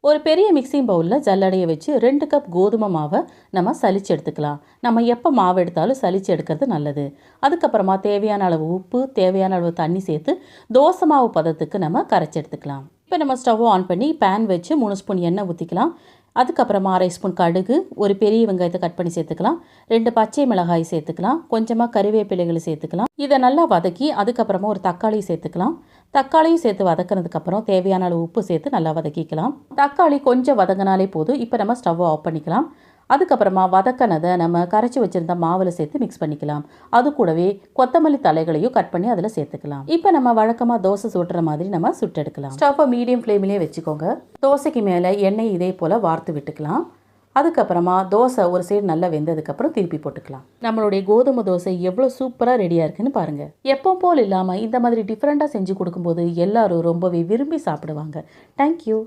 ஒரு பெரிய மிக்சிங் பவுலில் ஜல்லடையை வச்சு 2 கப் கோதுமை மாவை நம்ம சலிச்சு எடுத்துக்கலாம். நம்ம எப்போ மாவு எடுத்தாலும் சலிச்சு எடுக்கிறது நல்லது. அதுக்கப்புறமா தேவையான அளவு உப்பு, தேவையான அளவு தண்ணி சேர்த்து தோசை மாவு பதத்துக்கு நம்ம கரைச்சி எடுத்துக்கலாம். இப்போ நம்ம ஸ்டவ் ஆன் பண்ணி பேன் வச்சு 3 ஸ்பூன் எண்ணெய் ஊற்றிக்கலாம். அதுக்கப்புறமா 1/2 ஸ்பூன் கடுகு, ஒரு பெரிய வெங்காயத்தை கட் பண்ணி சேர்த்துக்கலாம். 2 பச்சை மிளகாய் சேர்த்துக்கலாம். கொஞ்சமாக கறிவேப்பிலைகளை சேர்த்துக்கலாம். இதை நல்லா வதக்கி அதுக்கப்புறமா ஒரு தக்காளி சேர்த்துக்கலாம். தக்காளியும் சேர்த்து வதக்கினதுக்கப்புறம் தேவையான அளவு உப்பு சேர்த்து நல்லா வதக்கிக்கலாம். தக்காளி கொஞ்சம் வதங்கினாலே போதும். இப்போ நம்ம ஸ்டவ் ஆஃப் பண்ணிக்கலாம். அதுக்கப்புறமா வதக்கினதை நம்ம கரைச்சி வச்சுருந்த மாவில் சேர்த்து மிக்ஸ் பண்ணிக்கலாம். அது கூடவே கொத்தமல்லி தலைகளையும் கட் பண்ணி அதில் சேர்த்துக்கலாம். இப்போ நம்ம வழக்கமாக தோசை சுடுற மாதிரி நம்ம சுட்டெடுக்கலாம். ஸ்டவ்வை மீடியம் ஃப்ளேமிலே வச்சுக்கோங்க. தோசைக்கு மேலே எண்ணெய் இதே போல் வார்த்து விட்டுக்கலாம். அதுக்கப்புறமா தோசை ஒரு சைடு நல்லா வெந்ததுக்கப்புறம் திருப்பி போட்டுக்கலாம். நம்மளுடைய கோதுமை தோசை எவ்வளோ சூப்பராக ரெடியாக இருக்குன்னு பாருங்கள். எப்போ போல் இல்லாமல் இந்த மாதிரி டிஃப்ரெண்ட்டாக செஞ்சு கொடுக்கும்போது எல்லாரும் ரொம்பவே விரும்பி சாப்பிடுவாங்க. தேங்க்யூ.